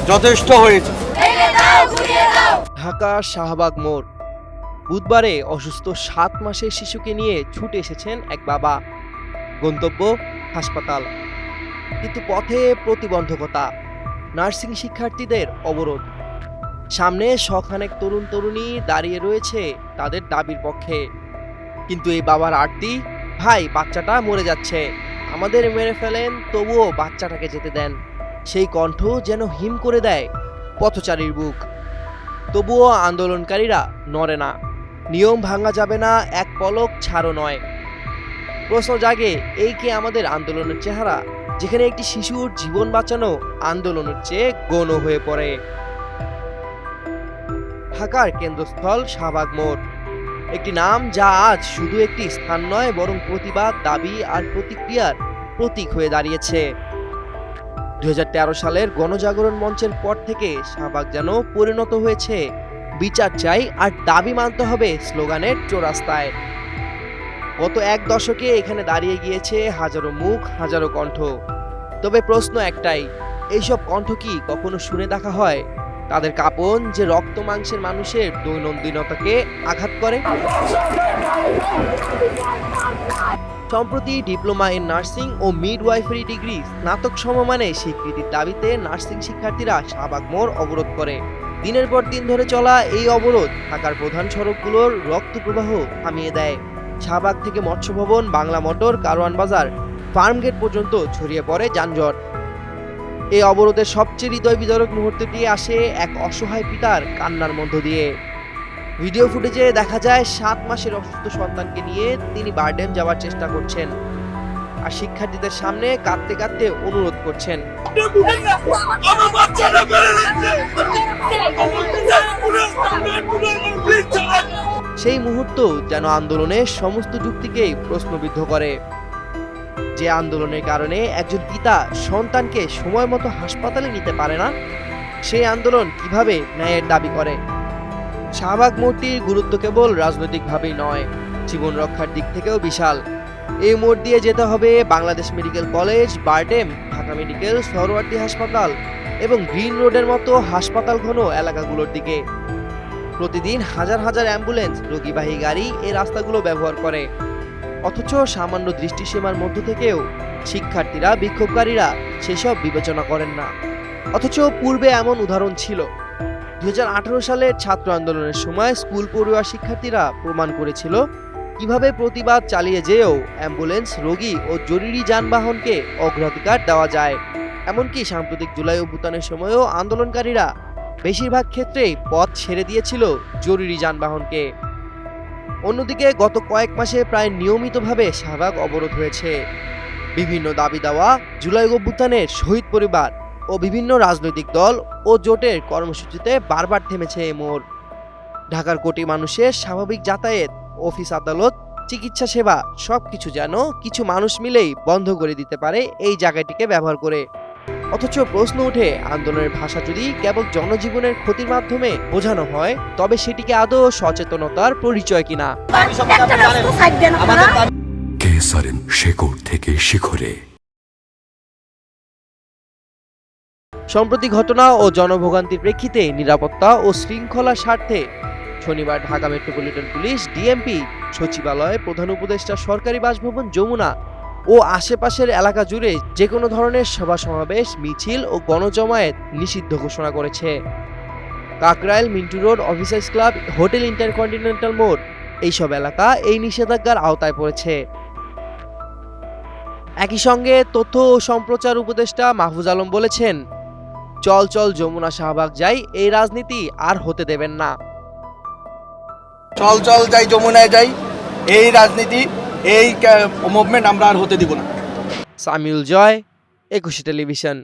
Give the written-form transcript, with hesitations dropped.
যথেষ্ট হয়েছে। ঢাকা শাহবাগ মোড়। বুধবারে অসুস্থ 7 মাসের শিশুকে নিয়ে ছুটে এসেছেন এক বাবা। গন্তব্য হাসপাতাল, কিন্তু পথে প্রতিবন্ধকতা, নার্সিং শিক্ষার্থীদের অবরোধ। সামনে শখানেক তরুণ তরুণী দাঁড়িয়ে রয়েছে তাদের দাবির পক্ষে, কিন্তু এই বাবার আরতি, ভাই বাচ্চাটা মরে যাচ্ছে, আমাদের মেরে ফেলেন তবুও বাচ্চাটাকে যেতে দেন। সেই কণ্ঠ যেন হিম করে দেয় পথচারীর বুক। তবুও আন্দোলনকারীরা নড়ে না। নিয়ম ভাঙা যাবে না, এক পলক ছাড়ও নয়। প্রশ্ন জাগে, এই কি আমাদের আন্দোলনের চেহারা, যেখানে একটি শিশুর জীবন বাঁচানো আন্দোলনের চেয়ে গৌণ হয়ে পড়ে? ঢাকার কেন্দ্রস্থল শাহবাগ মোড়, একটি নাম যা আজ শুধু একটি স্থান নয়, বরং প্রতিবাদ, দাবি আর প্রতিক্রিয়ার প্রতীক হয়ে দাঁড়িয়েছে। 2013 সালের গণজাগরণ মঞ্চের পর থেকে শাহবাগ যেন পরিণত হয়েছে বিচার চাই আর দাবি মানতে হবে স্লোগানের চৌরাস্তায়। গত এক দশকে এখানে দাঁড়িয়ে গিয়েছে হাজারো মুখ, হাজারো কণ্ঠ। তবে প্রশ্ন একটাই, এইসব কণ্ঠ কি কখনো শুনে দেখা হয়? তাদের কাঁপন যে রক্ত মাংসের মানুষের দৈনন্দিনতাকে আঘাত করে। সম্প্রতি ডিপ্লোমা ইন নার্সিং ও মিডওয়াইফারি ডিগ্রি স্নাতক সমমানে স্বীকৃতির দাবিতে নার্সিং শিক্ষার্থীরা শাহবাগ মোড় অবরোধ করে। দিনের পর দিন ধরে চলা এই অবরোধ ঢাকার প্রধান সড়কগুলোর রক্ত প্রবাহ থামিয়ে দেয়। শাহবাগ থেকে মৎস্য ভবন, বাংলা মোটর, কারওয়ান বাজার, ফার্মগেট পর্যন্ত ছড়িয়ে পড়ে যানজট। এই অবরোধের সবচেয়ে হৃদয় বিদারক মুহূর্তটি আসে এক অসহায় পিতার কান্নার মধ্য দিয়ে। ভিডিও ফুটেজে দেখা যায় 7 মাসের অসুস্থ সন্তানকে নিয়ে তিনি বারডেম যাওয়ার চেষ্টা করছেন, আর শিক্ষার্থীদের সামনে কাঁদতে কাঁদতে অনুরোধ করছেন। সেই মুহূর্ত যেন আন্দোলনের সমস্ত যুক্তিকেই প্রশ্নবিদ্ধ করে। যে আন্দোলনের কারণে একজন পিতা সন্তানকে সময় মতো হাসপাতালে নিতে পারে না, সেই আন্দোলন কিভাবে ন্যায়ের দাবি করে? শাহবাগ মোড়টির গুরুত্ব কেবল রাজনৈতিকভাবেই নয়, জীবন রক্ষার দিক থেকেও বিশাল। এই মোড় দিয়ে যেতে হবে Bangladesh medical college, BIRDEM, Dhaka medical, Suhrawardy হাসপাতাল এবং গ্রিন রোডের মতো হাসপাতাল ঘন এলাকাগুলোর দিকে। প্রতিদিন হাজার হাজার অ্যাম্বুলেন্স, রোগীবাহী গাড়ি এই রাস্তাগুলো ব্যবহার করে। অথচ সামান্য দৃষ্টিসীমার মধ্য থেকেও শিক্ষার্থীরা, বিক্ষোভকারীরা সেসব বিবেচনা করেন না। অথচ পূর্বে এমন উদাহরণ ছিল। 2018 সালের ছাত্র আন্দোলনের সময় স্কুল পড়ুয়া শিক্ষার্থীরা প্রমাণ করেছিল কিভাবে প্রতিবাদ চালিয়ে যেও অ্যাম্বুলেন্স, রোগী ও জরুরি যানবাহনকে অগ্রাধিকার দেওয়া যায়। এমনকি সাম্প্রতিক জুলাই অভ্যুত্থানের সময়ও আন্দোলনকারীরা বেশিরভাগ ক্ষেত্রেই পথ ছেড়ে দিয়েছিল জরুরি যানবাহনকে। অন্যদিকে গত কয়েক মাসে প্রায় নিয়মিতভাবে শাহবাগ অবরোধ হয়েছে। বিভিন্ন দাবি দেওয়া, জুলাই অভ্যুত্থানের শহীদ পরিবার ও বিভিন্ন রাজনৈতিক দল ও জোটের কর্মসূচিতে বারবার থেমেছে এই মোড়। ঢাকার কোটি মানুষের স্বাভাবিক যাতায়াত, অফিস, আদালত, চিকিৎসা সেবা সবকিছু যেন কিছু মানুষ মিলেই বন্ধ করে দিতে পারে এই জায়গাটিকে ব্যবহার করে। অথচ প্রশ্ন ওঠে, আন্দোলনের ভাষা যদি কেবল জনজীবনের ক্ষতির মাধ্যমে বোঝানো হয়, তবে সেটিকে আদৌ সচেতনতার পরিচয় কিনা? কেসারেন শেকড় থেকে শিখরে। সম্প্রতি ঘটনা ও জনভোগান্তির প্রেক্ষিতে নিরাপত্তা ও শৃঙ্খলার স্বার্থে শনিবার ঢাকা মেট্রোপলিটন পুলিশ, ডিএমপি সচিবালয়ে প্রধান উপদেষ্টা সরকারি বাসভবন যমুনা ও আশেপাশের এলাকা জুড়ে যে কোনো ধরনের সভা সমাবেশ, মিছিল ও গণজমায়েত নিষিদ্ধ ঘোষণা করেছে। Kakrail, Mintu road, officers club, hotel intercontinental মোড় এইসব এলাকা এই নিষেধাজ্ঞার আওতায় পড়েছে। একই সঙ্গে তথ্য ও সম্প্রচার উপদেষ্টা মাহফুজ আলম বলেছেন, চল চল যমুনা শাহবাগ যাই এই রাজনীতি আর হতে দেবেন না। চল চল যাই যমুনায় যাই, এই রাজনীতি, এই মুভমেন্ট আমরা আর হতে দিব না। সামিউল জয়, 21 টেলিভিশন।